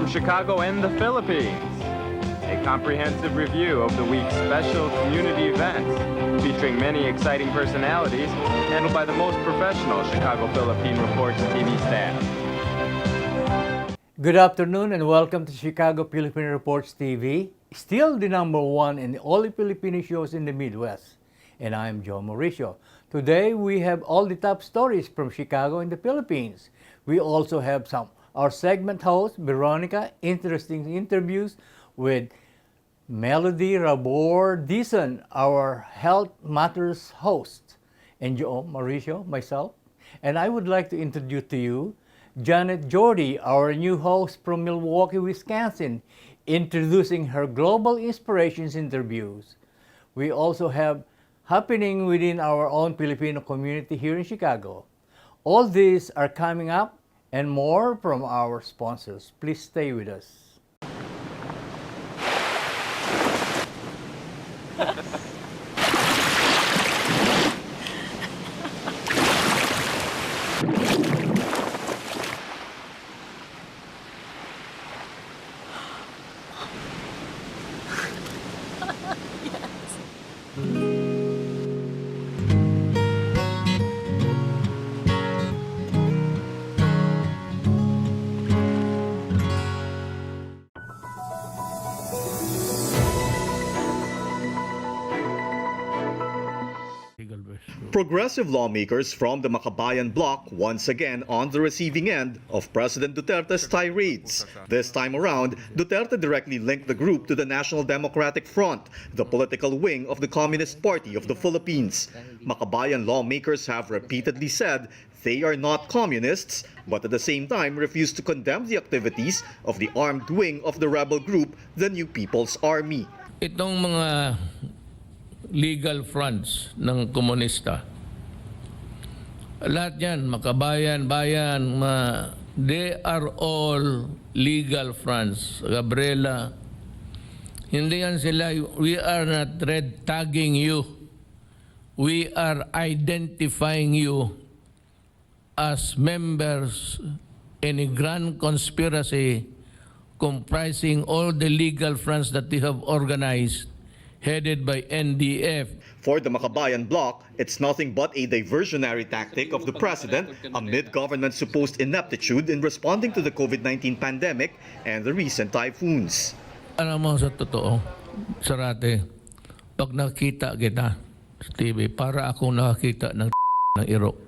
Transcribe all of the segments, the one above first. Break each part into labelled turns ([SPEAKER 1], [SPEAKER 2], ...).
[SPEAKER 1] from Chicago and the Philippines. A comprehensive review of the week's special community events, featuring many exciting personalities, handled by the most professional Chicago Philippine Reports TV staff.
[SPEAKER 2] Good afternoon and welcome to Chicago Philippine Reports TV, still the #1 in all the Filipino shows in the Midwest. And I'm Joe Mauricio. Today we have all the top stories from Chicago and the Philippines. We also have our segment host, Veronica, interesting interviews with Melody Rabor Dizon, our Health Matters host, and Joe Mauricio, myself. And I would like to introduce to you Janet Jordy, our new host from Milwaukee, Wisconsin, introducing her Global Inspirations interviews. We also have happening within our own Filipino community here in Chicago. All these are coming up and more from our sponsors. Please stay with us.
[SPEAKER 3] Progressive lawmakers from the Makabayan bloc once again on the receiving end of President Duterte's tirades. This time around, Duterte directly linked the group to the National Democratic Front, the political wing of the Communist Party of the Philippines. Makabayan lawmakers have repeatedly said they are not communists, but at the same time refuse to condemn the activities of the armed wing of the rebel group, the New People's Army.
[SPEAKER 4] Itong mga legal fronts ng komunista, lahat yan, Makabayan, Bayan, they are all legal fronts. Gabriela, hindi yan sila, we are not red tagging you. We are identifying you as members in a grand conspiracy comprising all the legal fronts that they have organized, headed by NDF.
[SPEAKER 3] For the Makabayan bloc, it's nothing but a diversionary tactic of the president amid government's supposed ineptitude in responding to the COVID-19 pandemic and the recent typhoons.
[SPEAKER 4] Alam mo sa totoo, Sarate, pag nakita kita sa TV, para akong nakakita ng iro.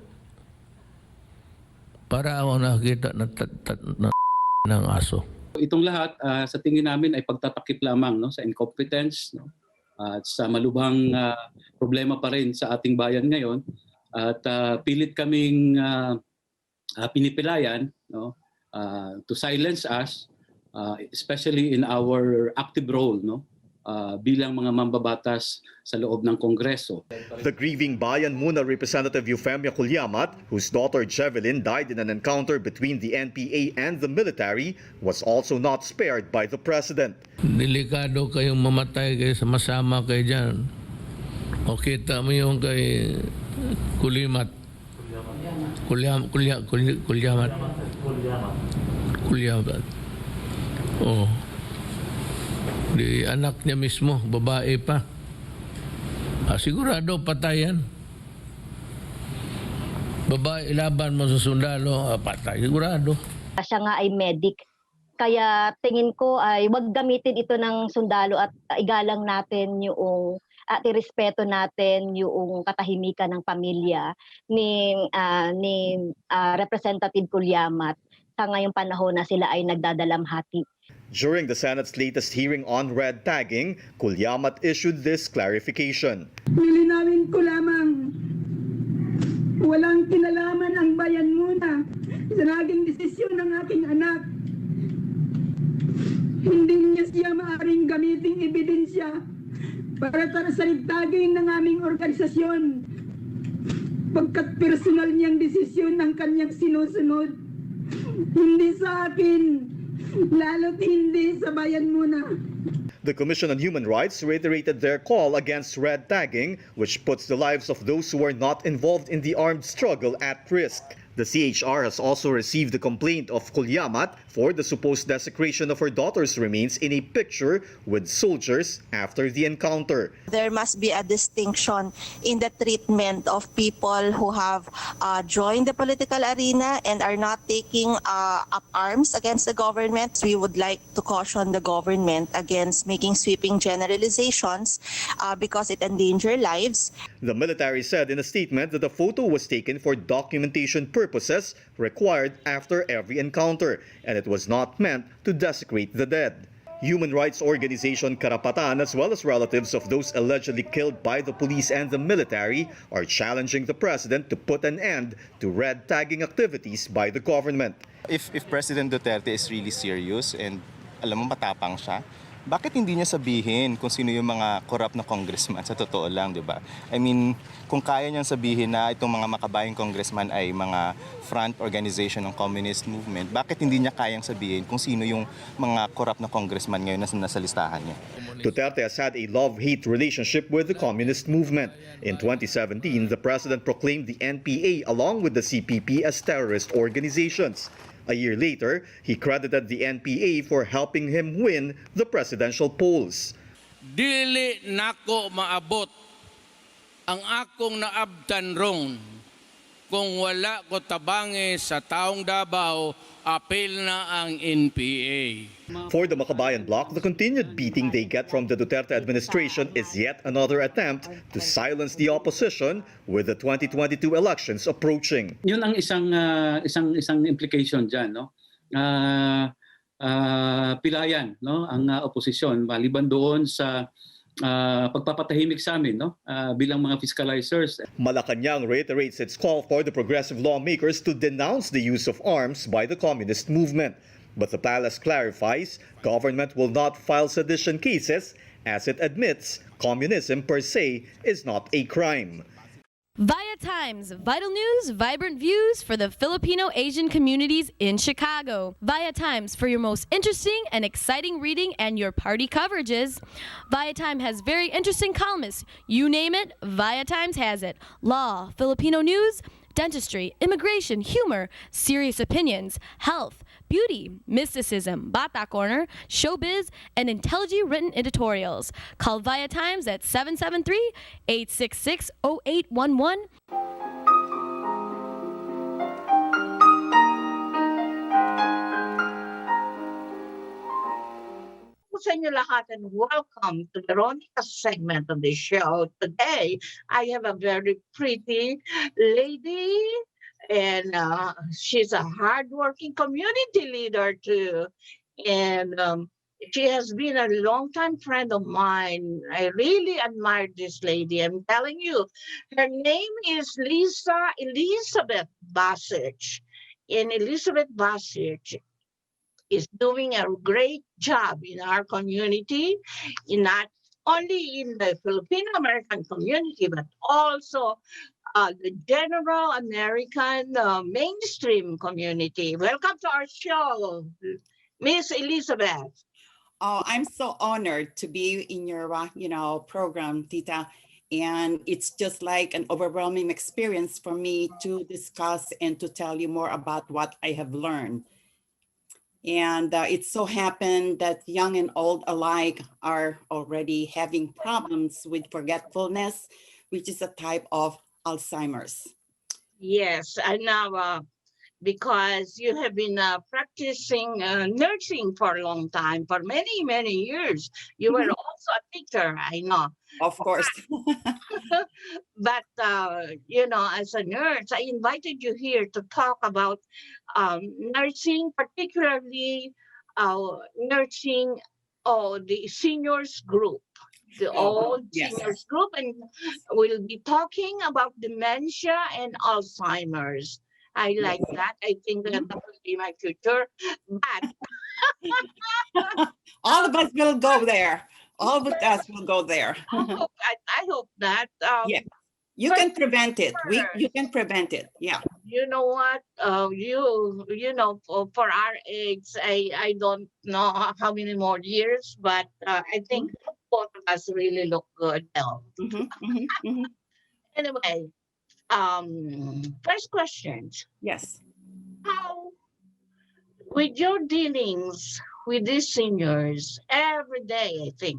[SPEAKER 4] Para akong nakakita ng aso.
[SPEAKER 5] Itong lahat sa tingin namin ay pagtatakip lamang, no, sa incompetence, no, at sa malubhang problema pa rin sa ating bayan ngayon, at pilit kaming pinipilayan, no, to silence us, especially in our active role, no, bilang mga mambabatas sa loob ng Kongreso.
[SPEAKER 3] The grieving Bayan Muna representative Eufemia Culyamat, whose daughter Jevelyn died in an encounter between the NPA and the military, was also not spared by the president.
[SPEAKER 4] Delikado kayong mamatay kayo sa masama kayo dyan. O kita mo yung kay Kulyamat. Kulyamat. Oh. Di anak niya mismo, babae pa. Sigurado patayan. Babae, laban mo sa sundalo, patay, sigurado.
[SPEAKER 6] Siya nga ay medic. Kaya tingin ko ay wag gamitin ito ng sundalo at igalang natin yung at irespeto natin yung katahimikan ng pamilya ni Representative Culyamat sa ngayong panahon na sila ay nagdadalamhati.
[SPEAKER 3] During the Senate's latest hearing on red tagging, Culyamat issued this clarification.
[SPEAKER 7] Lilinawin ko lamang, walang kinalaman ang Bayan Muna sa naging desisyon ng aking anak. Hindi niya siya maaaring gamiting ebidensya para sa tagging ng aming organisasyon, pagkat personal niyang desisyon ang kanyang sinusunod. Hindi sa akin, lalo't hindi sa Bayan Muna.
[SPEAKER 3] The Commission on Human Rights reiterated their call against red tagging, which puts the lives of those who are not involved in the armed struggle at risk. The CHR has also received a complaint of Kulyamat for the supposed desecration of her daughter's remains in a picture with soldiers after the encounter.
[SPEAKER 8] There must be a distinction in the treatment of people who have joined the political arena and are not taking up arms against the government. We would like to caution the government against making sweeping generalizations because it endangers lives.
[SPEAKER 3] The military said in a statement that the photo was taken for documentation purposes required after every encounter, and it was not meant to desecrate the dead. Human rights organization Karapatan, as well as relatives of those allegedly killed by the police and the military, are challenging the president to put an end to red tagging activities by the government.
[SPEAKER 9] If President Duterte is really serious and alam mo matapang siya, bakit hindi niya sabihin kung sino yung mga corrupt na congressman? Sa totoo lang, di ba? I mean, kung kaya niyang sabihin na itong mga makabayang congressman ay mga front organization ng communist movement, bakit hindi niya kayang sabihin kung sino yung mga corrupt na congressman ngayon na nasa listahan niya?
[SPEAKER 3] Duterte has had a love-hate relationship with the communist movement. In 2017, the president proclaimed the NPA along with the CPP as terrorist organizations. A year later, he credited the NPA for helping him win the presidential polls.
[SPEAKER 4] Dili nako maabot ang akong naabtan ron kung wala ko tabangi sa taong Davao, apil na ang NPA.
[SPEAKER 3] For the Makabayan bloc, the continued beating they get from the Duterte administration is yet another attempt to silence the opposition with the 2022 elections approaching.
[SPEAKER 5] Yun ang isang implication diyan, no? Pilayan, no, ang oposisyon maliban doon sa pagpapatahimik sa amin, no, bilang mga fiscalizers.
[SPEAKER 3] Malacanang reiterates its call for the progressive lawmakers to denounce the use of arms by the communist movement. But the palace clarifies government will not file sedition cases as it admits communism per se is not a crime.
[SPEAKER 10] Via Times, vital news, vibrant views for the Filipino Asian communities in Chicago. Via Times for your most interesting and exciting reading and your party coverages. Via Times has very interesting columnists. You name it, Via Times has it. Law, Filipino news, dentistry, immigration, humor, serious opinions, health, beauty, mysticism, Bata Corner, showbiz, and intelligently written editorials. Call Via Times at 773-866-0811.
[SPEAKER 11] Sa inyo lahat and welcome to the Veronica segment of the show. Today, I have a very pretty lady and she's a hardworking community leader too. And she has been a longtime friend of mine. I really admire this lady. I'm telling you, her name is Elizabeth Basich. And Elizabeth Basich is doing a great job in our community, not only in the Filipino-American community, but also the general American mainstream community. Welcome to our show, Miss Elizabeth.
[SPEAKER 12] Oh, I'm so honored to be in your, program, Tita. And it's just like an overwhelming experience for me to discuss and to tell you more about what I have learned. And it so happened that young and old alike are already having problems with forgetfulness, which is a type of Alzheimer's.
[SPEAKER 11] Yes, and now because you have been practicing nursing for a long time, for many, many years. You were also a teacher, I know.
[SPEAKER 12] Of course.
[SPEAKER 11] But, as a nurse, I invited you here to talk about nursing, particularly nursing the seniors group. The old seniors group, and we'll be talking about dementia and Alzheimer's. I like that. I think that will be my future. But
[SPEAKER 12] all of us will go there. All of us will go there.
[SPEAKER 11] I hope that.
[SPEAKER 12] Yeah. You can prevent it. You can prevent it. Yeah.
[SPEAKER 11] You know what? For our age, I don't know how many more years, but I think both of us really look good now. Anyway, First question:
[SPEAKER 12] Yes.
[SPEAKER 11] how, with your dealings with these seniors every day, I think,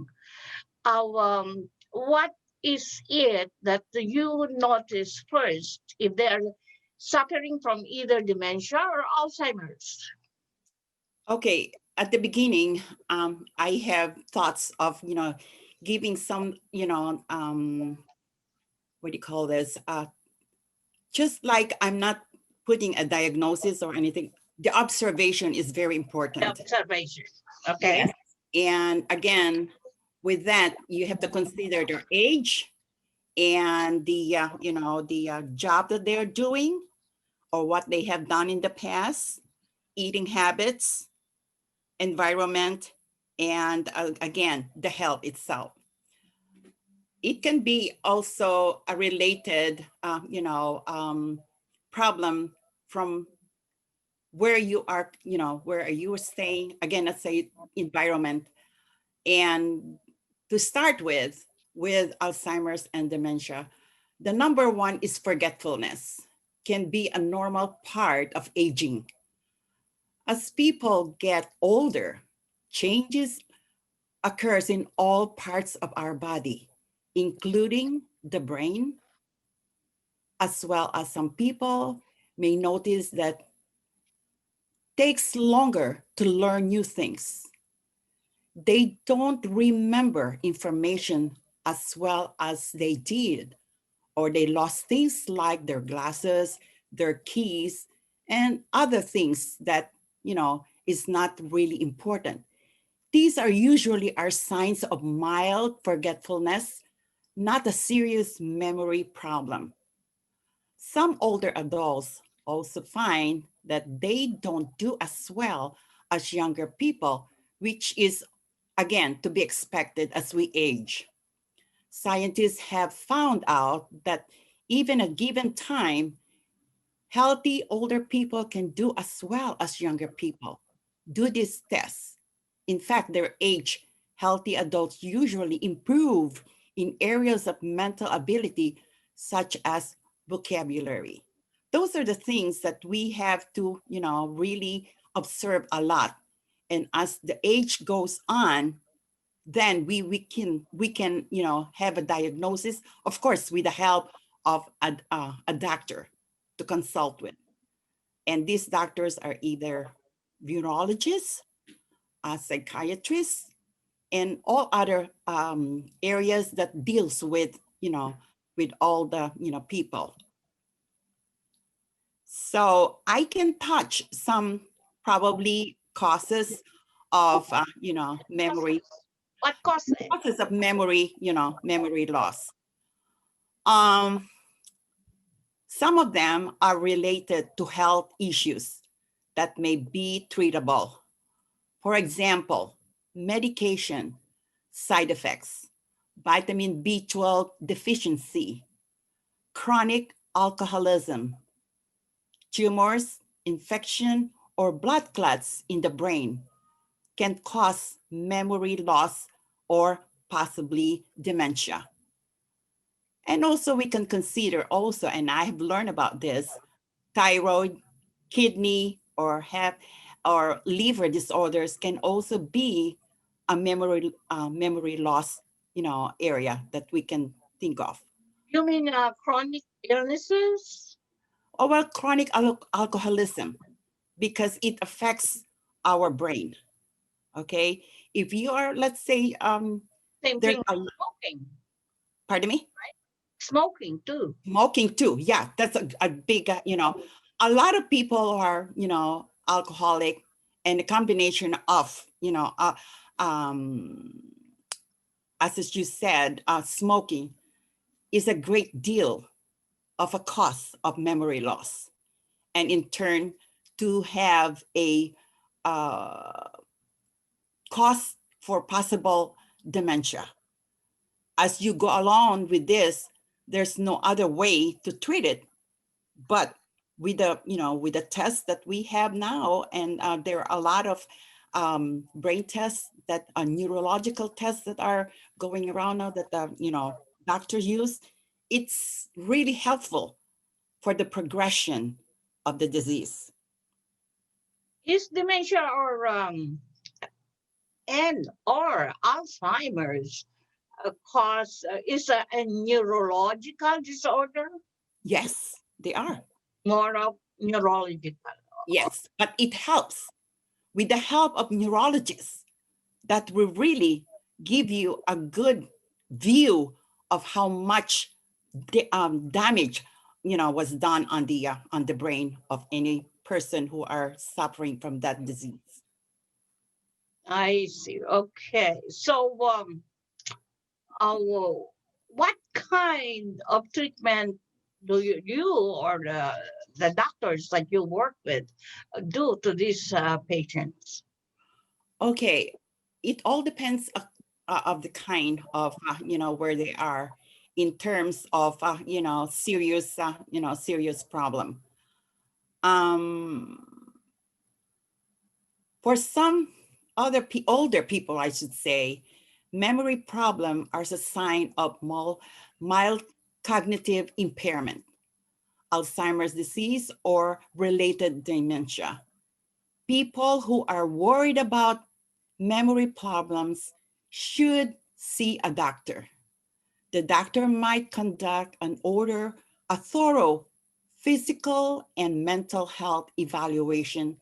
[SPEAKER 11] what is it that you would notice first if they're suffering from either dementia or Alzheimer's?
[SPEAKER 12] Okay, at the beginning, I have thoughts of, giving some, what do you call this? Just like I'm not putting a diagnosis or anything, the observation is very important.
[SPEAKER 11] Observation. Okay.
[SPEAKER 12] Yes. And again, with that, you have to consider their age and the job that they're doing or what they have done in the past, eating habits, environment, and again, the health itself. It can be also a related, problem from where you are, where you are staying. Again, let's say environment. And to start with Alzheimer's and dementia, the number one is forgetfulness. Can be a normal part of aging. As people get older, changes occurs in all parts of our body, including the brain, as well as some people may notice that takes longer to learn new things. They don't remember information as well as they did, or they lost things like their glasses, their keys, and other things that, is not really important. These are usually our signs of mild forgetfulness, not a serious memory problem. Some older adults also find that they don't do as well as younger people, which is, again, to be expected as we age. Scientists have found out that even a given time, healthy older people can do as well as younger people. Do these tests. In fact, their age, healthy adults usually improve in areas of mental ability, such as vocabulary. Those are the things that we have to, really observe a lot. And as the age goes on, then we can have a diagnosis, of course, with the help of a doctor to consult with. And these doctors are either neurologists, psychiatrists, and all other areas that deals with with all the people. So I can touch some probably causes of memory.
[SPEAKER 11] What causes?
[SPEAKER 12] Causes of memory, memory loss. Um, some of them are related to health issues that may be treatable. For example, medication side effects, vitamin B12 deficiency, chronic alcoholism, tumors, infection, or blood clots in the brain can cause memory loss or possibly dementia. And also we can consider also, and I have learned about this, thyroid, kidney, or liver disorders can also be a memory loss, area that we can think of.
[SPEAKER 11] You mean chronic illnesses?
[SPEAKER 12] Or well, chronic alcoholism, because it affects our brain. Okay, if you are, let's say,
[SPEAKER 11] Same
[SPEAKER 12] there's
[SPEAKER 11] thing with smoking.
[SPEAKER 12] pardon me.
[SPEAKER 11] Smoking too.
[SPEAKER 12] Smoking too, yeah, that's a big, a lot of people are, alcoholic, and a combination of, as you said, smoking is a great deal of a cause of memory loss, and in turn to have a cause for possible dementia. As you go along with this, there's no other way to treat it, but with the tests that we have now, and there are a lot of brain tests that are neurological tests that are going around now that doctors use. It's really helpful for the progression of the disease.
[SPEAKER 11] Is dementia or Alzheimer's is a neurological disorder?
[SPEAKER 12] Yes, they are.
[SPEAKER 11] More of neurological.
[SPEAKER 12] Yes, but it helps with the help of neurologists that will really give you a good view of how much damage was done on the brain of any person who are suffering from that disease.
[SPEAKER 11] I see. Okay. So, what kind of treatment do you or the doctors that you work with do to these patients?
[SPEAKER 12] Okay, it all depends of the kind of where they are in terms of serious problem. For some other older people, I should say, memory problem are a sign of mild cognitive impairment, Alzheimer's disease, or related dementia. People who are worried about memory problems should see a doctor. The doctor might conduct and order a thorough physical and mental health evaluation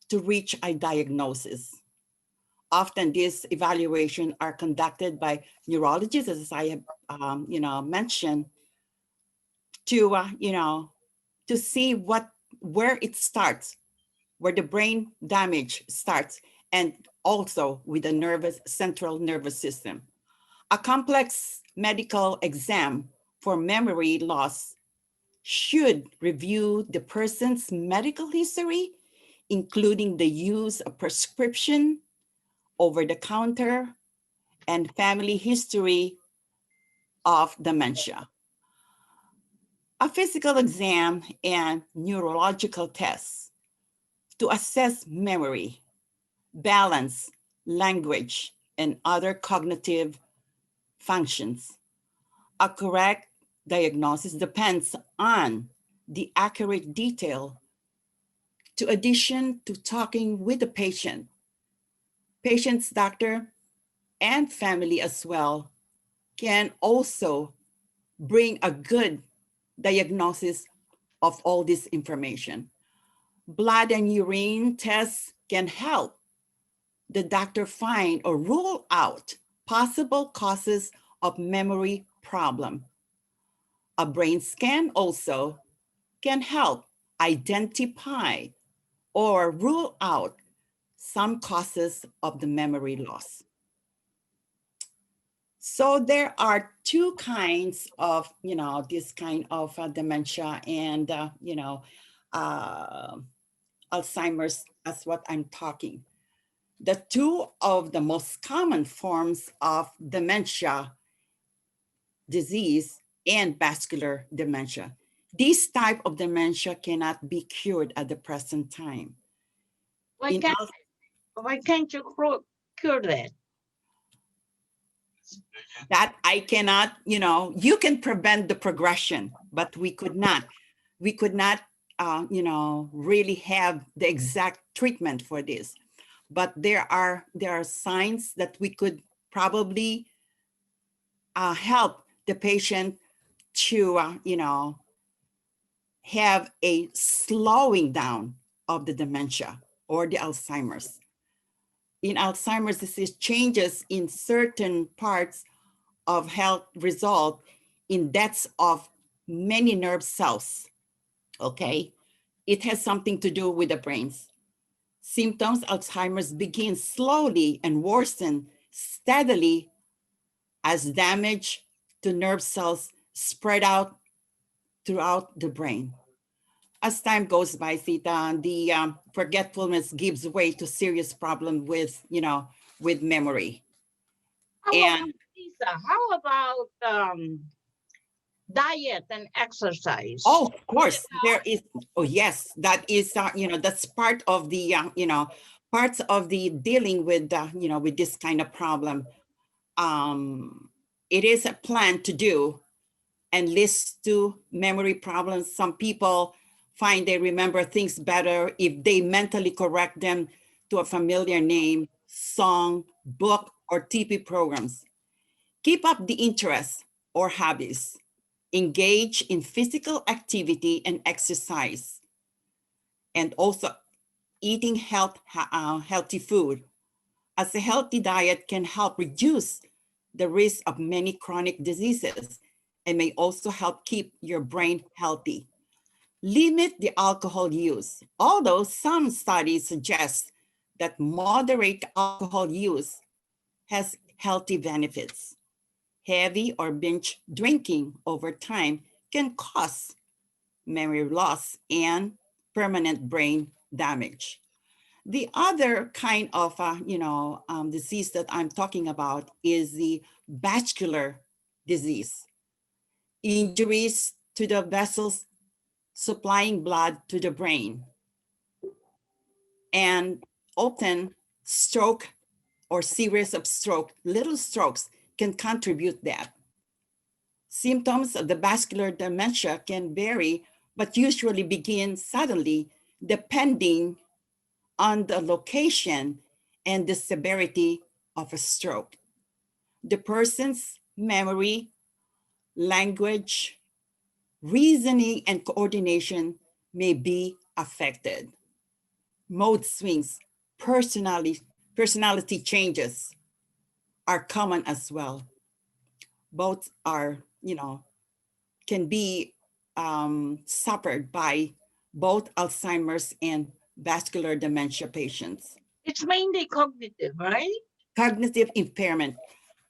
[SPEAKER 12] to reach a diagnosis. Often these evaluations are conducted by neurologists, as I have mentioned, to see where it starts, where the brain damage starts, and also with the central nervous system. A complex medical exam for memory loss should review the person's medical history, including the use of prescription, over-the-counter, and family history of dementia. A physical exam and neurological tests to assess memory, balance, language, and other cognitive functions. A correct diagnosis depends on the accurate detail to addition to talking with the patient, patient's doctor, and family as well can also bring a good diagnosis of all this information. Blood and urine tests can help the doctor find or rule out possible causes of memory problem. A brain scan also can help identify or rule out some causes of the memory loss. So there are two kinds of, this kind of dementia and, Alzheimer's, as what I'm talking. The two of the most common forms of dementia disease and vascular dementia. This type of dementia cannot be cured at the present time.
[SPEAKER 11] Why can't you cure that?
[SPEAKER 12] That I cannot, you can prevent the progression, but we could not really have the exact treatment for this. But there are signs that we could probably help the patient to, have a slowing down of the dementia or the Alzheimer's. In Alzheimer's disease, changes in certain parts of health result in deaths of many nerve cells, okay? It has something to do with the brains. Symptoms, Alzheimer's begins slowly and worsen steadily as damage to nerve cells spread out throughout the brain. As time goes by, Sita, the forgetfulness gives way to serious problem with, with memory.
[SPEAKER 11] How about diet and exercise?
[SPEAKER 12] Oh, of course, there is. Oh, yes, that is. That's part of the. Parts of the dealing with. With this kind of problem. It is a plan to do and leads to memory problems. Some people find they remember things better if they mentally correct them to a familiar name, song, book, or TV programs. Keep up the interests or hobbies. Engage in physical activity and exercise. And also eating healthy food, as a healthy diet can help reduce the risk of many chronic diseases and may also help keep your brain healthy. Limit the alcohol use, although some studies suggest that moderate alcohol use has healthy benefits. Heavy or binge drinking over time can cause memory loss and permanent brain damage. The other kind of disease that I'm talking about is the vascular disease. Injuries to the vessels supplying blood to the brain. And often stroke or series of stroke, little strokes can contribute that. Symptoms of the vascular dementia can vary, but usually begin suddenly depending on the location and the severity of a stroke. The person's memory, language, reasoning, and coordination may be affected. Mode swings, personality changes are common as well. Both are, can be suffered by both Alzheimer's and vascular dementia patients.
[SPEAKER 11] It's mainly cognitive, right?
[SPEAKER 12] Cognitive impairment,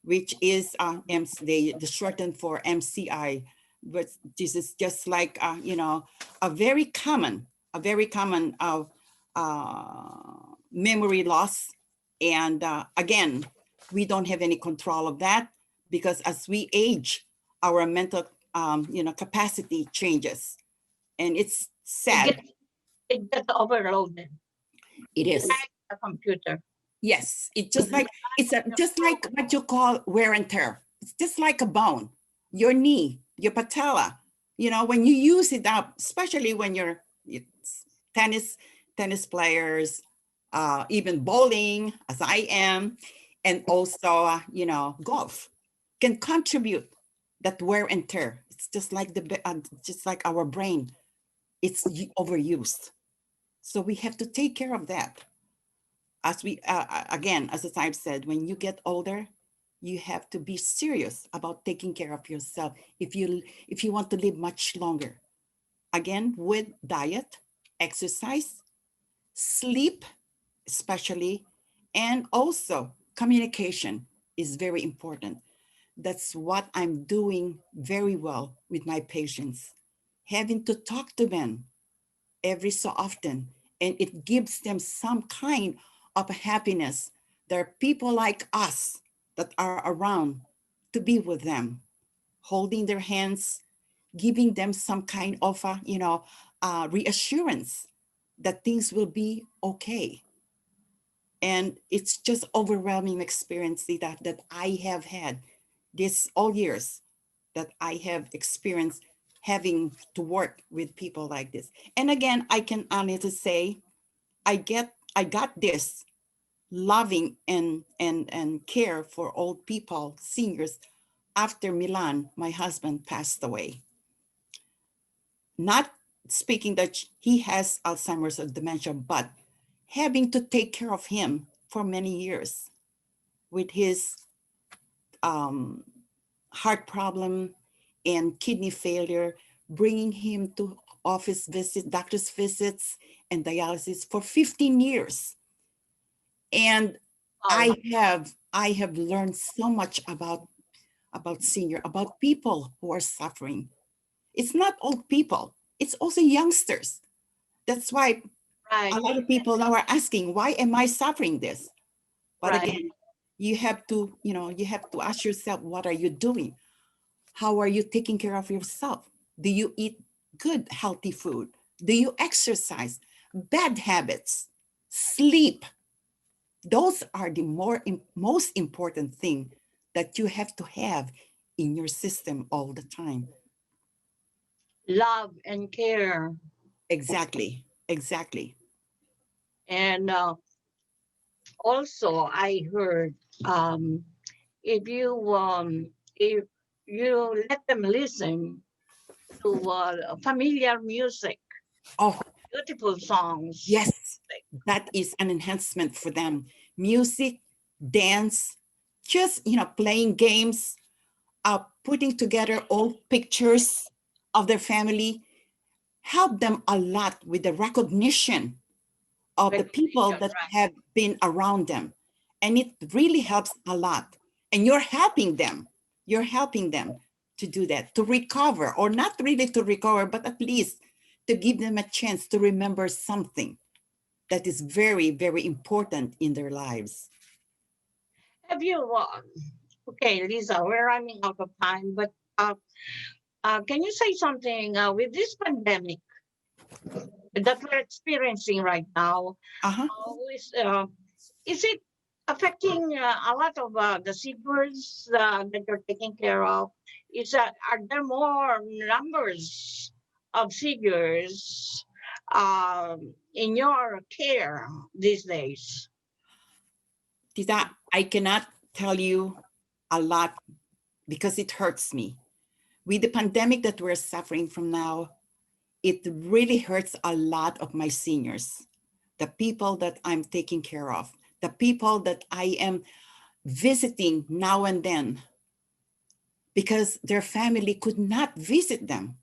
[SPEAKER 12] which is the shortened for MCI, but this is just like a very common memory loss, and again, we don't have any control of that because as we age, our mental capacity changes, and it's sad.
[SPEAKER 11] It gets overloaded.
[SPEAKER 12] It is
[SPEAKER 11] like a computer.
[SPEAKER 12] Yes, it's just like just like what you call wear and tear. It's just like a bone, your knee, your patella. When you use it up, especially when it's tennis players, even bowling, as I am, and also golf, can contribute that wear and tear. It's just like just like our brain, it's overused. So we have to take care of that. As we again, as I've said, when you get older, you have to be serious about taking care of yourself if you want to live much longer. Again, with diet, exercise, sleep, especially, and also communication is very important. That's what I'm doing very well with my patients, having to talk to them every so often, and it gives them some kind of happiness. There are people like us that are around to be with them, holding their hands, giving them some kind of reassurance that things will be okay. And it's just overwhelming experience that I have had this all years that I have experienced having to work with people like this. And again, I can honestly say, I got this loving and care for old people, seniors, after Milan, my husband, passed away. Not speaking that he has Alzheimer's or dementia, but having to take care of him for many years with his heart problem and kidney failure, bringing him to office visits, doctor's visits, and dialysis for 15 years. And I have learned so much about senior, about people who are suffering. It's not old people, it's also youngsters. That's why a lot of people now are asking, why am I suffering this? But again, you have to ask yourself, what are you doing? How are you taking care of yourself? Do you eat good, healthy food? Do you exercise? Bad habits, sleep. Those are the most important thing that you have to have in your system all the time
[SPEAKER 11] love and care.
[SPEAKER 12] Exactly. Exactly.
[SPEAKER 11] And also, I heard if if you let them listen to familiar music,
[SPEAKER 12] Oh,
[SPEAKER 11] beautiful songs.
[SPEAKER 12] yes. That is an enhancement for them. Music, dance, just, playing games, putting together old pictures of their family help them a lot with the recognition of the people
[SPEAKER 11] Recognition,
[SPEAKER 12] that
[SPEAKER 11] right?
[SPEAKER 12] have been around them. And it really helps a lot. And you're helping them. You're helping them to do that, to recover, or not really to recover, but at least to give them a chance to remember something that is very, very important in their lives.
[SPEAKER 11] Have you? Okay, Lisa, we're running out of time, but can you say something with this pandemic that we're experiencing right now?
[SPEAKER 12] Uh-huh.
[SPEAKER 11] How is it affecting a lot of the seniors that you're taking care of? Are there more numbers of seniors in your care these days?
[SPEAKER 12] Tita, I cannot tell you a lot because it hurts me. With the pandemic that we're suffering from now, it really hurts a lot of my seniors, the people that I'm taking care of, the people that I am visiting now and then because their family could not visit them.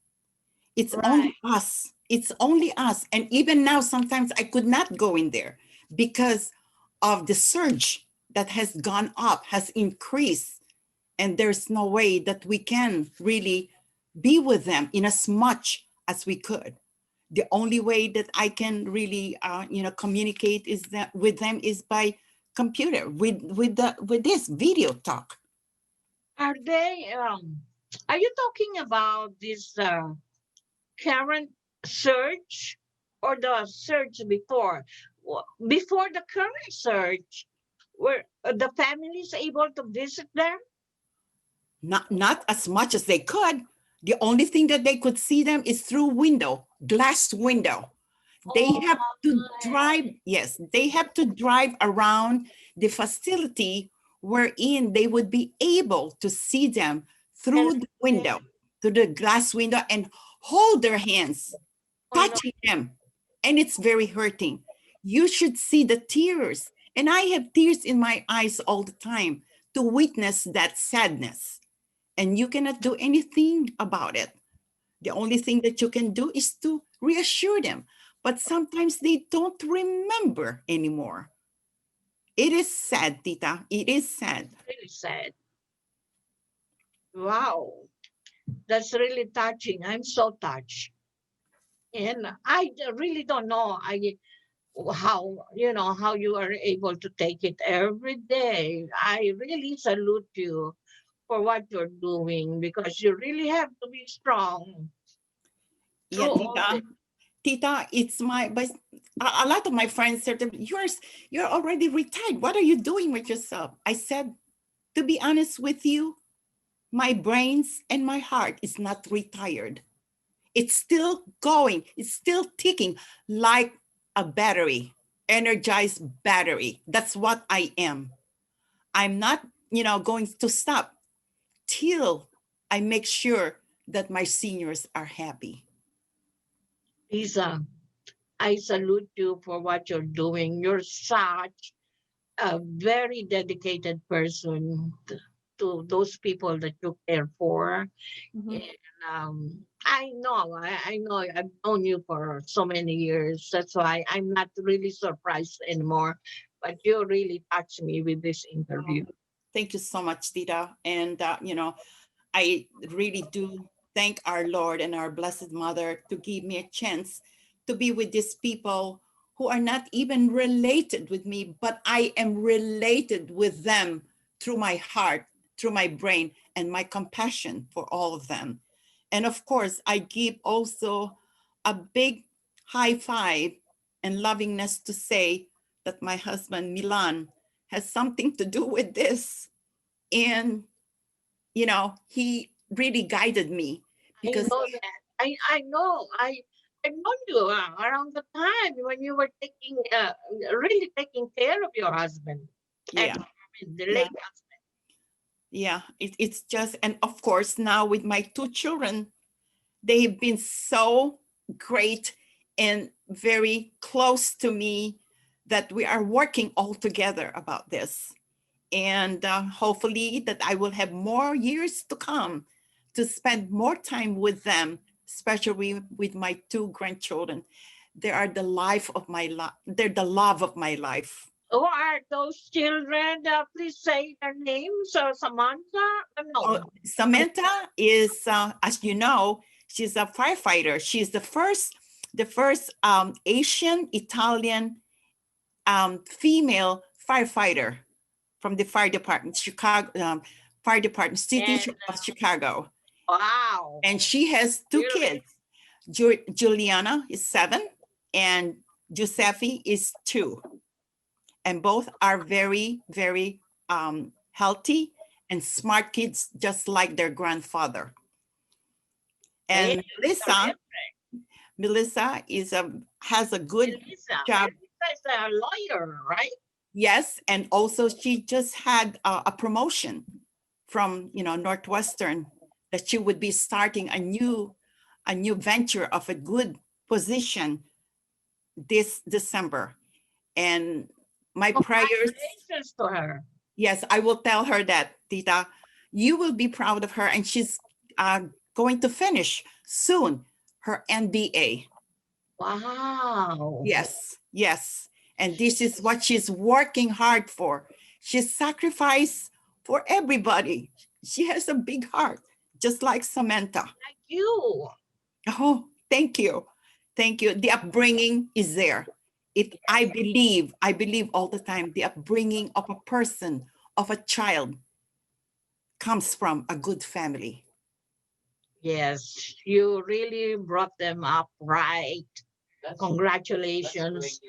[SPEAKER 12] It's
[SPEAKER 11] Right.
[SPEAKER 12] only us. It's only us. And even now, sometimes I could not go in there because of the surge that has gone up, has increased. And there's no way that we can really be with them in as much as we could. The only way that I can really, communicate is that with them is by computer, with this video talk.
[SPEAKER 11] Are they? Are you talking about this current surge or the surge before? Before the current surge, were the families able to visit them?
[SPEAKER 12] Not as much as they could. The only thing that they could see them is through window, glass window. They
[SPEAKER 11] Oh
[SPEAKER 12] have to
[SPEAKER 11] my.
[SPEAKER 12] drive, yes, they have to drive around the facility wherein they would be able to see them
[SPEAKER 11] And
[SPEAKER 12] through the window, through the glass window, and hold their hands,
[SPEAKER 11] oh no,
[SPEAKER 12] touching them. And it's very hurting. You should see the tears. And I have tears in my eyes all the time to witness that sadness. And you cannot do anything about it. The only thing that you can do is to reassure them. But sometimes they don't remember anymore. It is sad, Tita. It is sad.
[SPEAKER 11] really sad. Wow, that's really touching. I'm so touched. And really don't know how you are able to take it every day. I really salute you for what you're doing because you really have to be strong
[SPEAKER 12] Yeah,
[SPEAKER 11] through all this.
[SPEAKER 12] Tita, it's but a lot of my friends said, you're already retired. What are you doing with yourself? I said, to be honest with you, my brains and my heart is not retired. It's still going. It's still ticking like a battery, energized battery. That's what I am. I'm not, going to stop till I make sure that my seniors are happy.
[SPEAKER 11] Lisa, I salute you for what you're doing. You're such a very dedicated person to those people that you care for.
[SPEAKER 12] Mhm.
[SPEAKER 11] And I know I've known you for so many years. That's why I'm not really surprised anymore. But you really touched me with this interview.
[SPEAKER 12] Thank you so much, Tita. And, I really do thank our Lord and our Blessed Mother to give me a chance to be with these people who are not even related with me, but I am related with them through my heart, through my brain, and my compassion for all of them. And of course, I give also a big high five and lovingness to say that my husband, Milan, has something to do with this. And he really guided me
[SPEAKER 11] I
[SPEAKER 12] because
[SPEAKER 11] know that. I know. I known you around the time when you were really taking care of your husband.
[SPEAKER 12] Yeah.
[SPEAKER 11] I mean, the
[SPEAKER 12] Yeah.
[SPEAKER 11] late husband.
[SPEAKER 12] Yeah, it's just, and of course, now with my two children, they've been so great and very close to me that we are working all together about this. And hopefully that I will have more years to come to spend more time with them, especially with my two grandchildren. They are the life of my life. They're the love of my life.
[SPEAKER 11] Who are those children? Please say their names. Samantha?
[SPEAKER 12] Oh,
[SPEAKER 11] No.
[SPEAKER 12] Samantha is, as you know, she's a firefighter. She's the first Asian Italian female firefighter from the fire department, Chicago fire department, city of Chicago.
[SPEAKER 11] Wow.
[SPEAKER 12] And she has two kids. Juliana is 7 and Giuseppe is 2. And both are very, very healthy and smart kids, just like their grandfather. And Melissa has a good job.
[SPEAKER 11] Melissa is a lawyer, right?
[SPEAKER 12] Yes, and also she just had a promotion from Northwestern, that she would be starting a new venture of a good position this December. And my prayers.
[SPEAKER 11] Congratulations to her.
[SPEAKER 12] Yes, I will tell her that, Tita. You will be proud of her, and she's going to finish soon her MBA.
[SPEAKER 11] Wow.
[SPEAKER 12] Yes, yes. And this is what she's working hard for. She's sacrificed for everybody. She has a big heart, just like Samantha.
[SPEAKER 11] Like you.
[SPEAKER 12] Oh, thank you. Thank you. The upbringing is there. I believe all the time, the upbringing of a person, of a child, comes from a good family.
[SPEAKER 11] Yes, you really brought them up right. Congratulations.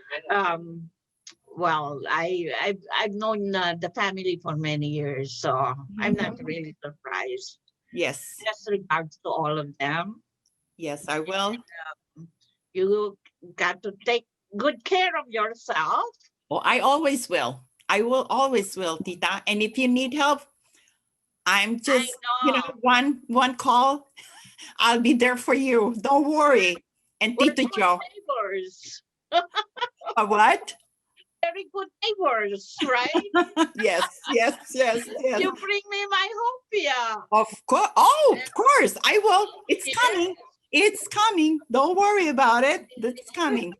[SPEAKER 11] Well, I've known the family for many years, so I'm not really surprised.
[SPEAKER 12] Yes.
[SPEAKER 11] Best regards to all of them.
[SPEAKER 12] Yes, I will.
[SPEAKER 11] And, you got to take good care of yourself.
[SPEAKER 12] Oh, I always will. I will always will, Tita. And if you need help, I'm just, one call. I'll be there for you. Don't worry. And
[SPEAKER 11] We're
[SPEAKER 12] Tito Joe.
[SPEAKER 11] Neighbors.
[SPEAKER 12] A what?
[SPEAKER 11] Very good neighbors, right?
[SPEAKER 12] Yes.
[SPEAKER 11] You bring me my hopia.
[SPEAKER 12] Of course. Oh, of course. I will. It's coming. It's coming. Don't worry about it. It's coming.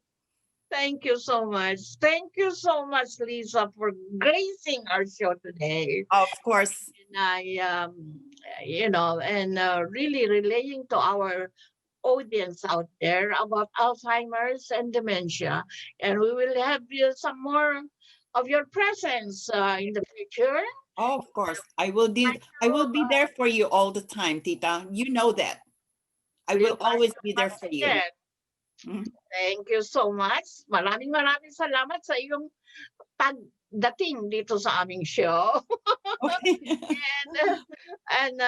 [SPEAKER 11] Thank you so much. Thank you so much, Lisa, for gracing our show today.
[SPEAKER 12] Of course.
[SPEAKER 11] And I, really relaying to our audience out there about Alzheimer's and dementia. And we will have some more of your presence in the future.
[SPEAKER 12] Oh, of course. I will be there for you all the time, Tita. You know that. I will always be there for you.
[SPEAKER 11] Thank you so much. Maraming salamat sa iyong pagdating dito sa aming show. and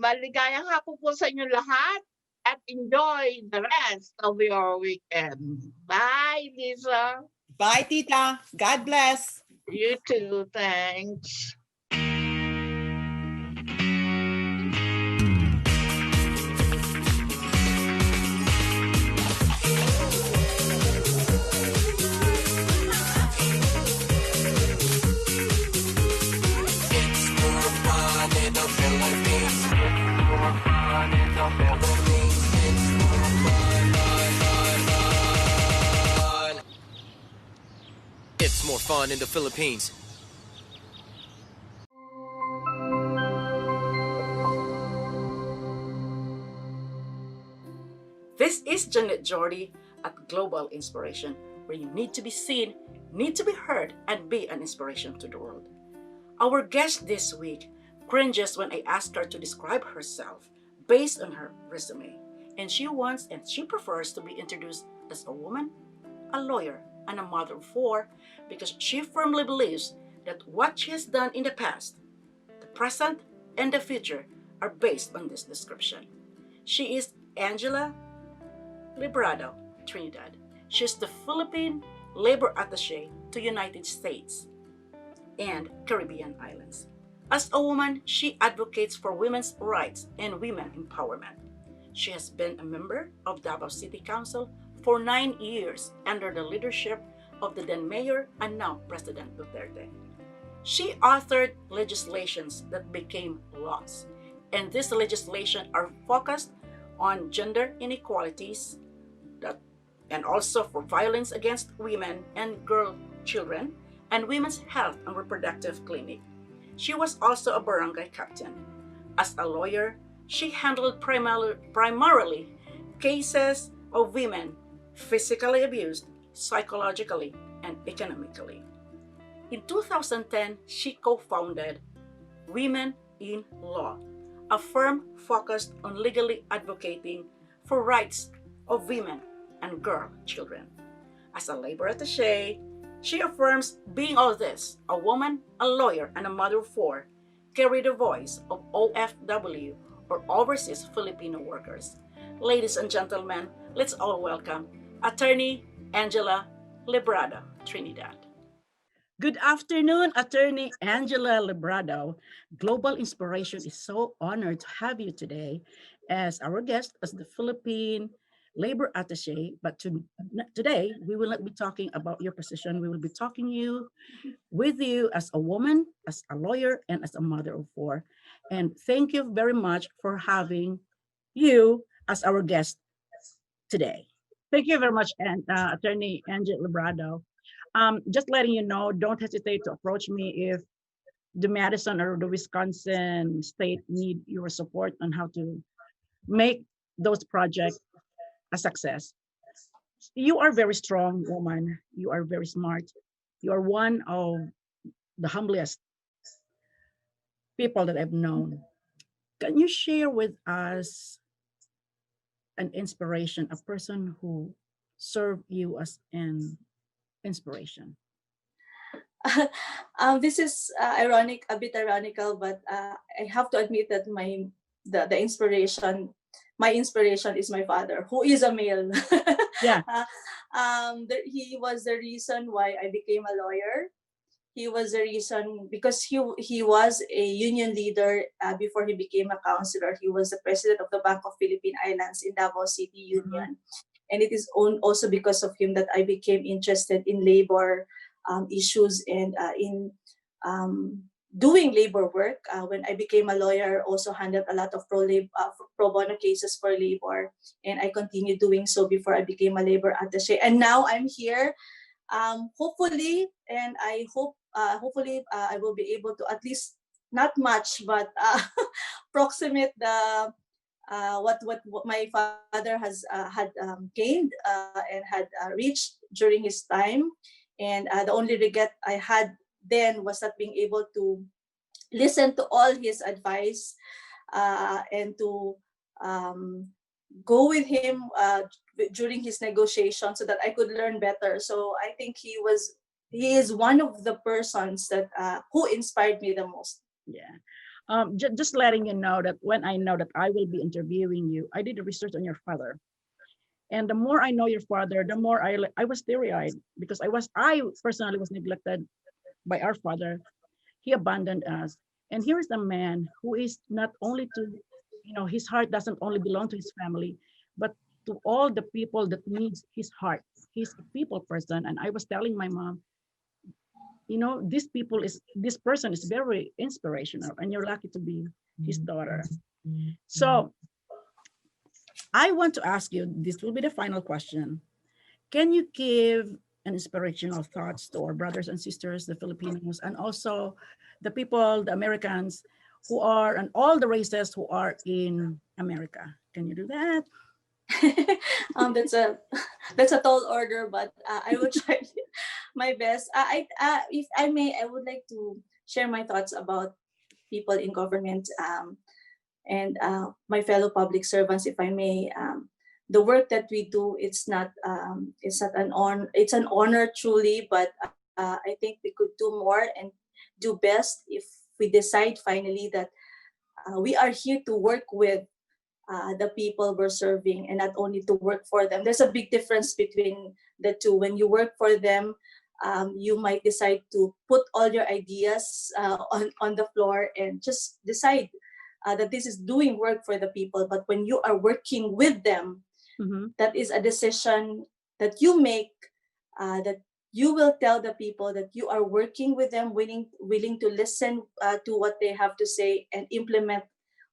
[SPEAKER 11] maligayang hapon po sa inyo lahat at enjoy the rest of your weekend. Bye, Lisa.
[SPEAKER 12] Bye, Tita. God bless.
[SPEAKER 11] You too. Thanks.
[SPEAKER 13] It's more fun in the Philippines.
[SPEAKER 14] This is Janet Jordy at Global Inspiration, where you need to be seen, need to be heard, and be an inspiration to the world. Our guest this week cringes when I ask her to describe herself based on her resume, and she wants and she prefers to be introduced as a woman, a lawyer, and a mother of 4 because she firmly believes that what she has done in the past, the present, and the future are based on this description. She is Angela Librado, Trinidad. She's the Philippine Labor Attaché to United States and Caribbean islands. As a woman, she advocates for women's rights and women empowerment. She has been a member of Davao City Council for 9 years under the leadership of the then mayor and now President Duterte. She authored legislations that became laws, and these legislation are focused on gender inequalities that, and also for violence against women and girl children and women's health and reproductive clinic. She was also a barangay captain. As a lawyer, she handled primarily cases of women physically abused, psychologically, and economically. In 2010, she co-founded Women in Law, a firm focused on legally advocating for rights of women and girl children. As a labor attaché, she affirms being all this, a woman, a lawyer, and a mother of four, carry the voice of OFW or overseas Filipino workers. Ladies and gentlemen, let's all welcome Attorney Angela Librada, Trinidad.
[SPEAKER 15] Good afternoon, Attorney Angela Librado. Global Inspiration is so honored to have you today as our guest as the Philippine Labor Attaché. But today, we will not be talking about your position. We will be talking with you as a woman, as a lawyer, and as a mother of four. And thank you very much for having you as our guest today. Thank you very much, Attorney Angela Librado. Just letting you know, don't hesitate to approach me if the Madison or the Wisconsin state need your support on how to make those projects a success. You are a very strong woman. You are very smart. You are one of the humblest people that I've known. Can you share with us an inspiration, a person who served you as an inspiration?
[SPEAKER 16] This is ironic, a bit ironical, but I have to admit that the inspiration, my inspiration is my father, who is a male.
[SPEAKER 15] Yeah.
[SPEAKER 16] He was the reason why I became a lawyer. He was the reason because he was a union leader before he became a councilor. He was the president of the Bank of Philippine Islands in Davao City Union. And it is also because of him that I became interested in labor issues and in doing labor work. When I became a lawyer, also handled a lot of pro bono cases for labor, and I continued doing so before I became a labor attaché. And now I'm here. Hopefully, and I hope, hopefully, I will be able to at least not much, but approximate the what my father has had gained and had reached during his time. And the only regret I had then was not being able to listen to all his advice and to go with him during his negotiation so that I could learn better. So I think he is one of the persons that who inspired me the most.
[SPEAKER 15] Yeah. Just letting you know that when I know that I will be interviewing you, I did research on your father. And the more I know your father, the more I was teary-eyed because I personally was neglected by our father. He abandoned us. And here is a man who is not only his heart doesn't only belong to his family, but to all the people that needs his heart. He's a people person. And I was telling my mom, this person is very inspirational and you're lucky to be his daughter. So I want to ask you, this will be the final question. Can you give an inspirational thoughts to our brothers and sisters, the Filipinos, and also the people, the Americans who are, and all the races who are in America? Can you do that?
[SPEAKER 16] That's a tall order, but I will try my best. If I may, I would like to share my thoughts about people in government and my fellow public servants, if I may. The work that we do, it's not an honor. It's an honor truly, but I think we could do more and do best if we decide finally that we are here to work with the people we're serving, and not only to work for them. There's a big difference between the two. When you work for them, you might decide to put all your ideas on the floor and just decide that this is doing work for the people. But when you are working with them, that is a decision that you make, that you will tell the people that you are working with them, willing to listen to what they have to say and implement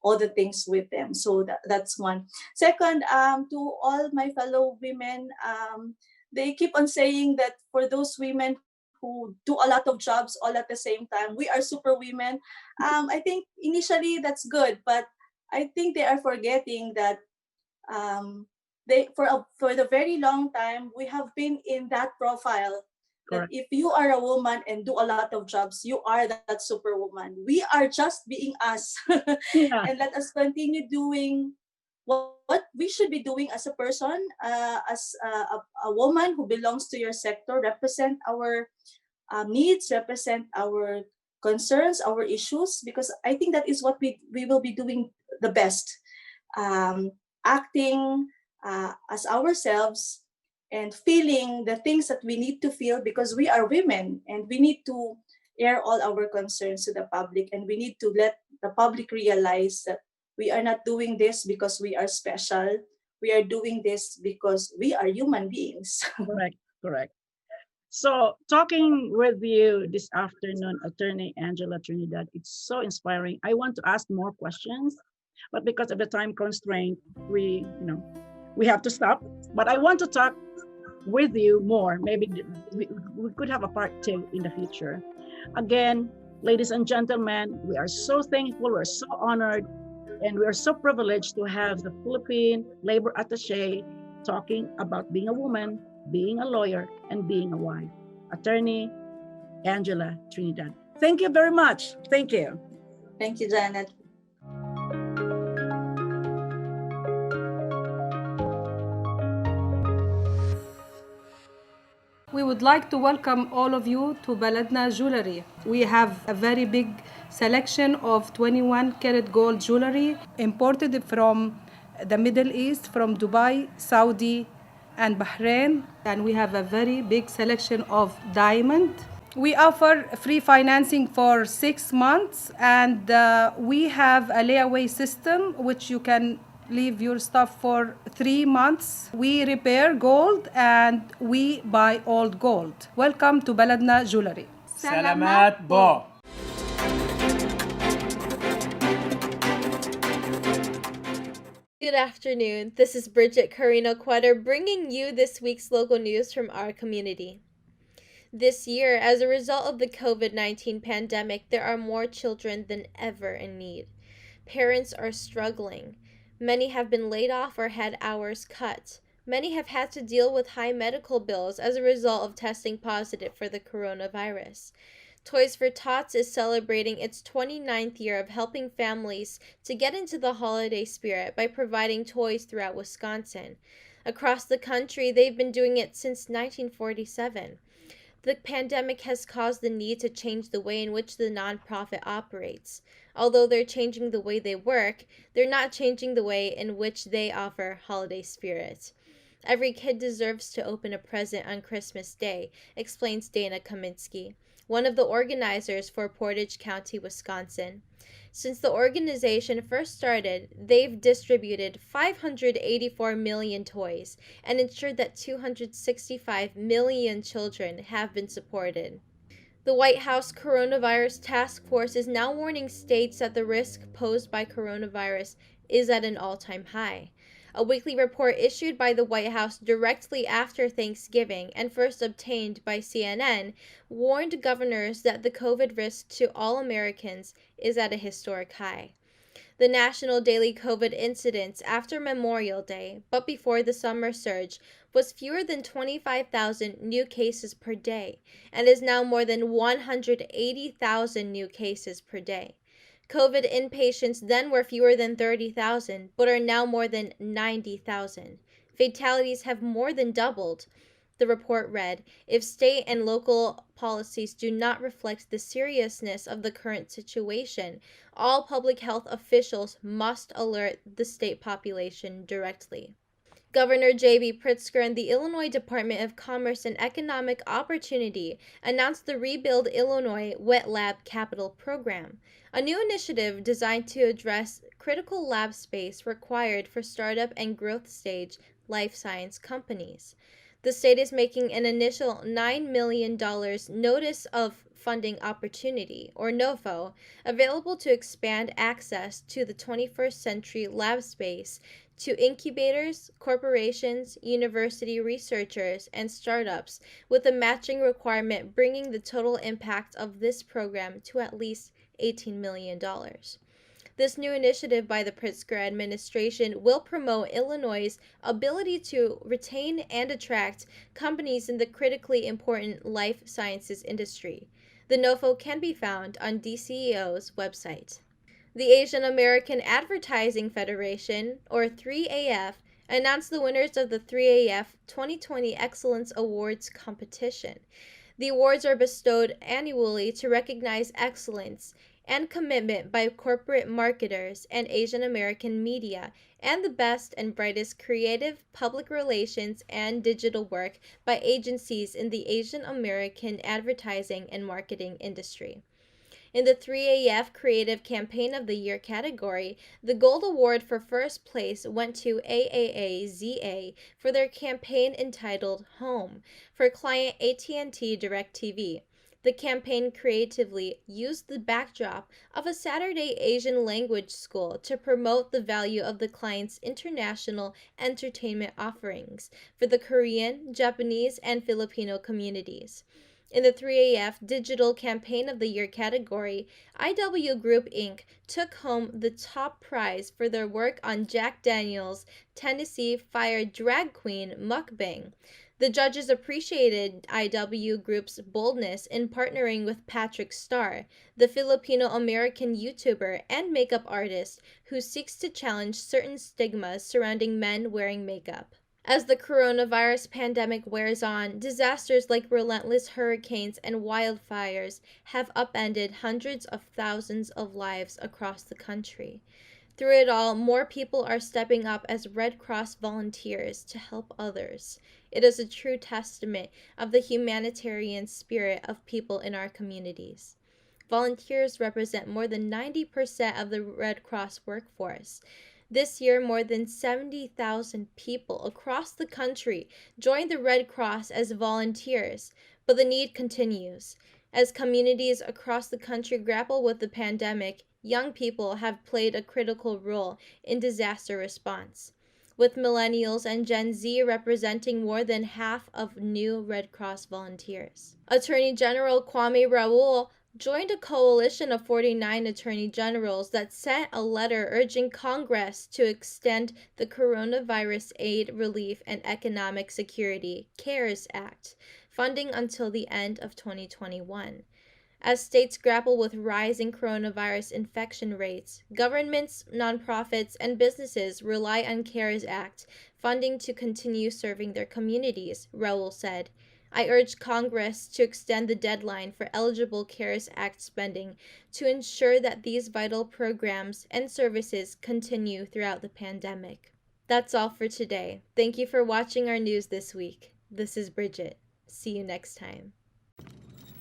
[SPEAKER 16] all the things with them. So that's one. Second, to all my fellow women, they keep on saying that for those women who do a lot of jobs all at the same time, we are super women. I think initially that's good, but I think they are forgetting that for the very long time we have been in that profile. That if you are a woman and do a lot of jobs, you are that superwoman. We are just being us. And let us continue doing what we should be doing as a person, as a woman who belongs to your sector, represent our needs, represent our concerns, our issues, because I think that is what we will be doing the best. Acting as ourselves and feeling the things that we need to feel, because we are women and we need to air all our concerns to the public, and we need to let the public realize that we are not doing this because we are special. We are doing this because we are human beings.
[SPEAKER 15] Correct, correct. So talking with you this afternoon, Attorney Angela Trinidad, it's so inspiring. I want to ask more questions, but because of the time constraint, we have to stop. But I want to talk with you more. Maybe we could have a part 2 in the future. Again, ladies and gentlemen, we are so thankful, we're so honored, and we are so privileged to have the Philippine Labor Attaché talking about being a woman, being a lawyer, and being a wife. Attorney Angela Trinidad. Thank you very much. Thank you.
[SPEAKER 16] Thank you, Janet.
[SPEAKER 17] We would like to welcome all of you to Baladna Jewelry. We have a very big selection of 21 karat gold jewelry imported from the Middle East, from Dubai, Saudi, and Bahrain. And we have a very big selection of diamond. We offer free financing for 6 months, and we have a layaway system which you can leave your stuff for 3 months. We repair gold and we buy old gold. Welcome to Baladna Jewelry.
[SPEAKER 2] Salamat po.
[SPEAKER 18] Good afternoon. This is Bridget Carino Quetter bringing you this week's local news from our community. This year, as a result of the COVID-19 pandemic, there are more children than ever in need. Parents are struggling. Many have been laid off or had hours cut. Many have had to deal with high medical bills as a result of testing positive for the coronavirus. Toys for Tots is celebrating its 29th year of helping families to get into the holiday spirit by providing toys throughout Wisconsin. Across the country, they've been doing it since 1947. The pandemic has caused the need to change the way in which the nonprofit operates. Although they're changing the way they work, they're not changing the way in which they offer holiday spirit. Every kid deserves to open a present on Christmas Day, explains Dana Kaminsky, one of the organizers for Portage County, Wisconsin. Since the organization first started, they've distributed 584 million toys and ensured that 265 million children have been supported. The White House Coronavirus Task Force is now warning states that the risk posed by coronavirus is at an all-time high. A weekly report issued by the White House directly after Thanksgiving and first obtained by CNN warned governors that the COVID risk to all Americans is at a historic high. The national daily COVID incidence after Memorial Day, but before the summer surge, was fewer than 25,000 new cases per day and is now more than 180,000 new cases per day. COVID inpatients then were fewer than 30,000, but are now more than 90,000. Fatalities have more than doubled. The report read, if state and local policies do not reflect the seriousness of the current situation, all public health officials must alert the state population directly. Governor J.B. Pritzker and the Illinois Department of Commerce and Economic Opportunity announced the Rebuild Illinois Wet Lab Capital Program, a new initiative designed to address critical lab space required for startup and growth stage life science companies. The state is making an initial $9 million Notice of Funding Opportunity, or NOFO, available to expand access to the 21st century lab space to incubators, corporations, university researchers, and startups, with a matching requirement bringing the total impact of this program to at least $18 million. This new initiative by the Pritzker administration will promote Illinois' ability to retain and attract companies in the critically important life sciences industry. The NOFO can be found on DCEO's website. The Asian American Advertising Federation, or 3AF, announced the winners of the 3AF 2020 Excellence Awards competition. The awards are bestowed annually to recognize excellence and commitment by corporate marketers and Asian American media, and the best and brightest creative, public relations, and digital work by agencies in the Asian American advertising and marketing industry. In the 3AF Creative Campaign of the Year category, the Gold Award for first place went to AAAZA for their campaign entitled Home for client AT&T DirecTV. The campaign creatively used the backdrop of a Saturday Asian language school to promote the value of the client's international entertainment offerings for the Korean, Japanese, and Filipino communities. In the 3AF Digital Campaign of the Year category, IW Group Inc. took home the top prize for their work on Jack Daniel's Tennessee Fire Drag Queen Mukbang. The judges appreciated IW Group's boldness in partnering with Patrick Starr, the Filipino-American YouTuber and makeup artist who seeks to challenge certain stigmas surrounding men wearing makeup. As the coronavirus pandemic wears on, disasters like relentless hurricanes and wildfires have upended hundreds of thousands of lives across the country. Through it all, more people are stepping up as Red Cross volunteers to help others. It is a true testament of the humanitarian spirit of people in our communities. Volunteers represent more than 90% of the Red Cross workforce. This year, more than 70,000 people across the country joined the Red Cross as volunteers, but the need continues. As communities across the country grapple with the pandemic, young people have played a critical role in disaster response, with millennials and Gen Z representing more than half of new Red Cross volunteers. Attorney General Kwame Raoul joined a coalition of 49 attorney generals that sent a letter urging Congress to extend the Coronavirus Aid, Relief, and Economic Security (CARES Act) funding until the end of 2021. As states grapple with rising coronavirus infection rates, governments, nonprofits, and businesses rely on CARES Act funding to continue serving their communities, Raoul said. I urge Congress to extend the deadline for eligible CARES Act spending to ensure that these vital programs and services continue throughout the pandemic. That's all for today. Thank you for watching our news this week. This is Bridget. See you next time.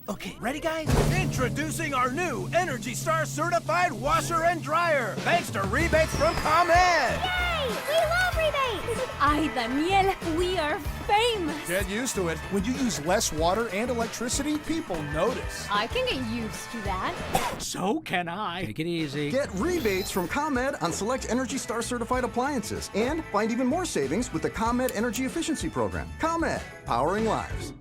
[SPEAKER 19] Okay, ready guys? Introducing our new Energy Star certified washer and dryer. Thanks to rebates from ComEd.
[SPEAKER 20] Yay! We love rebates! Ay, Daniel, we are famous.
[SPEAKER 19] Get used to it. When you use less water and electricity, people notice.
[SPEAKER 20] I can get used to that.
[SPEAKER 19] So can I.
[SPEAKER 21] Take it easy.
[SPEAKER 22] Get rebates from ComEd on select Energy Star certified appliances and find even more savings with the ComEd Energy Efficiency Program. ComEd, powering lives.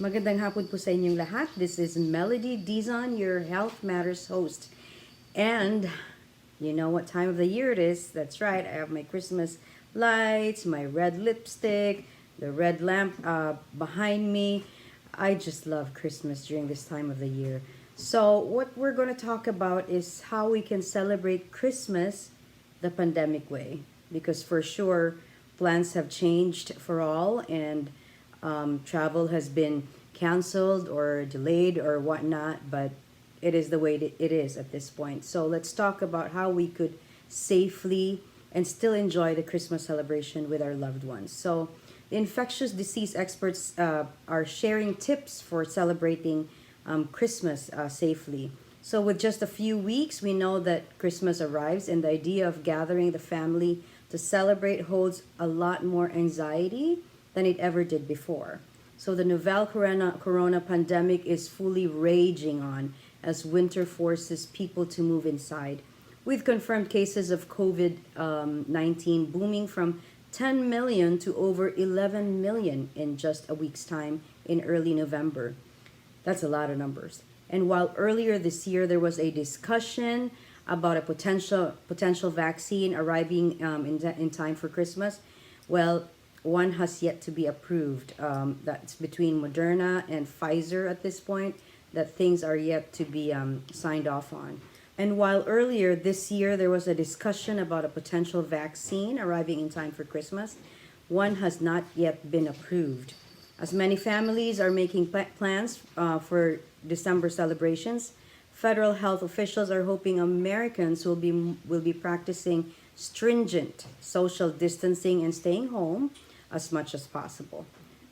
[SPEAKER 23] Magandang hapon po sa inyong lahat. This is Melody Dizon, your Health Matters host. And you know what time of the year it is. That's right. I have my Christmas lights, my red lipstick, the red lamp behind me. I just love Christmas during this time of the year. So what we're going to talk about is how we can celebrate Christmas the pandemic way, because for sure plans have changed for all, and travel has been canceled or delayed or whatnot, but it is the way it is at this point. So let's talk about how we could safely and still enjoy the Christmas celebration with our loved ones. So the infectious disease experts are sharing tips for celebrating Christmas safely. So with just a few weeks, we know that Christmas arrives, and the idea of gathering the family to celebrate holds a lot more anxiety than it ever did before. So the novel corona pandemic is fully raging on as winter forces people to move inside, with confirmed cases of COVID-19 booming from 10 million to over 11 million in just a week's time in early November. That's a lot of numbers. And while earlier this year there was a discussion about a potential vaccine arriving in time for Christmas, well, one has yet to be approved. That's between Moderna and Pfizer at this point, that things are yet to be signed off on. And while earlier this year there was a discussion about a potential vaccine arriving in time for Christmas, one has not yet been approved. As many families are making plans for December celebrations, federal health officials are hoping Americans will be practicing stringent social distancing and staying home as much as possible.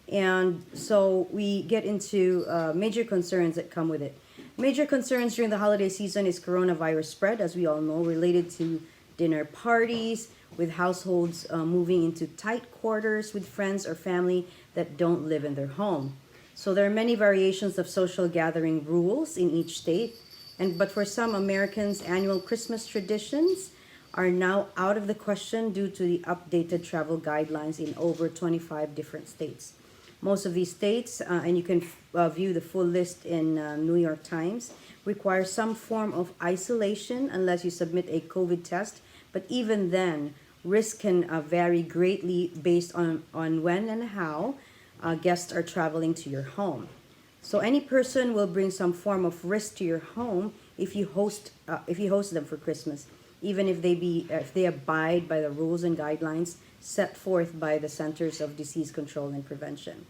[SPEAKER 23] And so we get into major concerns that come with it. Major concerns during the holiday season is coronavirus spread, as we all know, related to dinner parties, with households moving into tight quarters with friends or family that don't live in their home. So there are many variations of social gathering rules in each state, but for some Americans, annual Christmas traditions are now out of the question due to the updated travel guidelines in over 25 different states. Most of these states, and you can view the full list in New York Times, require some form of isolation unless you submit a COVID test. But even then, risk can vary greatly based on when and how guests are traveling to your home. So any person will bring some form of risk to your home if you host them for Christmas, even if they abide by the rules and guidelines set forth by the Centers of Disease Control and Prevention.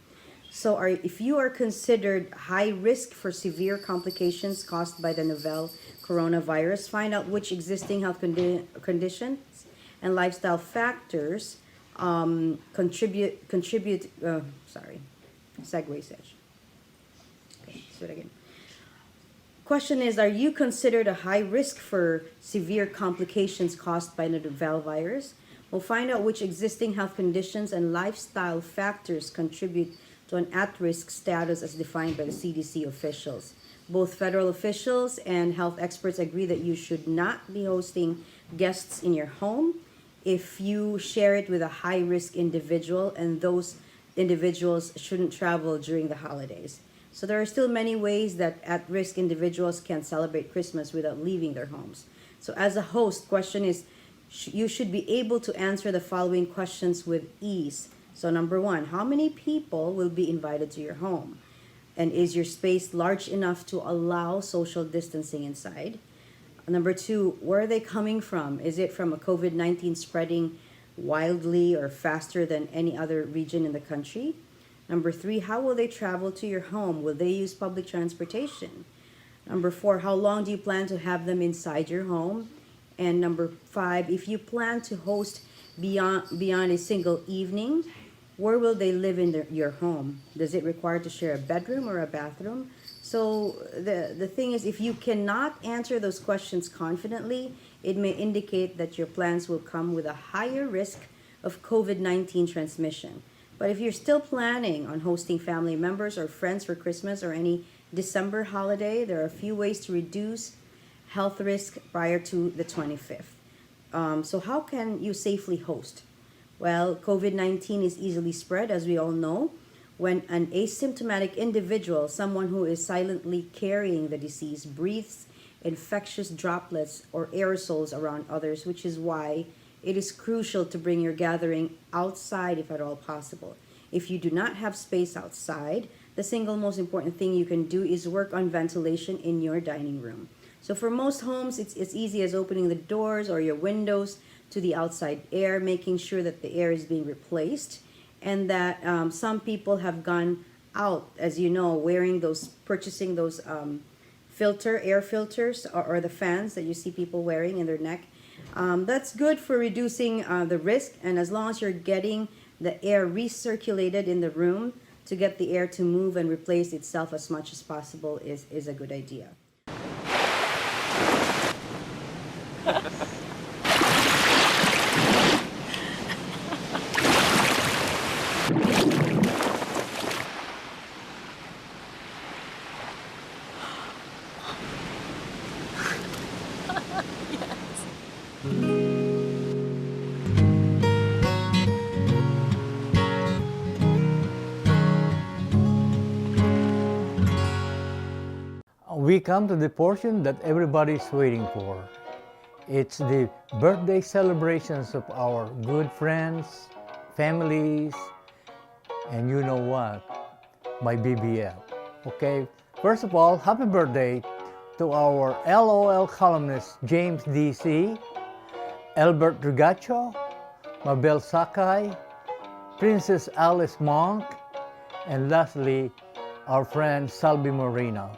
[SPEAKER 23] So if you are considered high risk for severe complications caused by the novel coronavirus, find out which existing health conditions and lifestyle factors contribute. Segue session. Okay, let's do it again. Question is, are you considered a high risk for severe complications caused by the novel virus? We'll find out which existing health conditions and lifestyle factors contribute to an at-risk status as defined by the CDC officials. Both federal officials and health experts agree that you should not be hosting guests in your home if you share it with a high-risk individual, and those individuals shouldn't travel during the holidays. So there are still many ways that at-risk individuals can celebrate Christmas without leaving their homes. So as a host, question is, you should be able to answer the following questions with ease. So number one, how many people will be invited to your home? And is your space large enough to allow social distancing inside? Number two, where are they coming from? Is it from a COVID-19 spreading wildly or faster than any other region in the country? Number three, how will they travel to your home? Will they use public transportation? Number four, how long do you plan to have them inside your home? And number five, if you plan to host beyond a single evening, where will they live in your home? Does it require to share a bedroom or a bathroom? So the thing is, if you cannot answer those questions confidently, it may indicate that your plans will come with a higher risk of COVID-19 transmission. But if you're still planning on hosting family members or friends for Christmas or any December holiday, there are a few ways to reduce health risk prior to the 25th. So how can you safely host? Well, COVID-19 is easily spread, as we all know, when an asymptomatic individual, someone who is silently carrying the disease, breathes infectious droplets or aerosols around others, which is why it is crucial to bring your gathering outside if at all possible. If you do not have space outside, the single most important thing you can do is work on ventilation in your dining room. So for most homes, it's easy as opening the doors or your windows to the outside air, making sure that the air is being replaced, and that some people have gone out, as you know, purchasing those air filters, or the fans that you see people wearing in their neck. That's good for reducing the risk, and as long as you're getting the air recirculated in the room to get the air to move and replace itself as much as possible is a good idea.
[SPEAKER 2] We come to the portion that everybody's waiting for. It's the birthday celebrations of our good friends, families, and you know what, my BBF. Okay, first of all, happy birthday to our LOL columnist James DC, Albert Rigacho, Mabel Sakai, Princess Alice Monk, and lastly, our friend Salvi Moreno.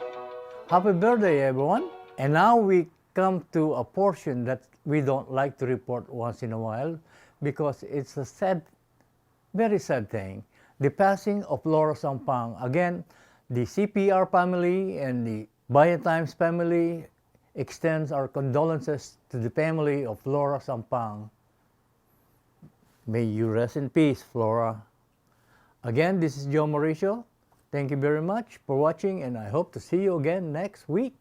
[SPEAKER 2] Happy birthday, everyone! And now we come to a portion that we don't like to report once in a while because it's a sad, very sad thing. The passing of Laura Sampang. Again, the CPR family and the Bayan Times family extends our condolences to the family of Laura Sampang. May you rest in peace, Flora. Again, this is Joe Mauricio. Thank you very much for watching, and I hope to see you again next week.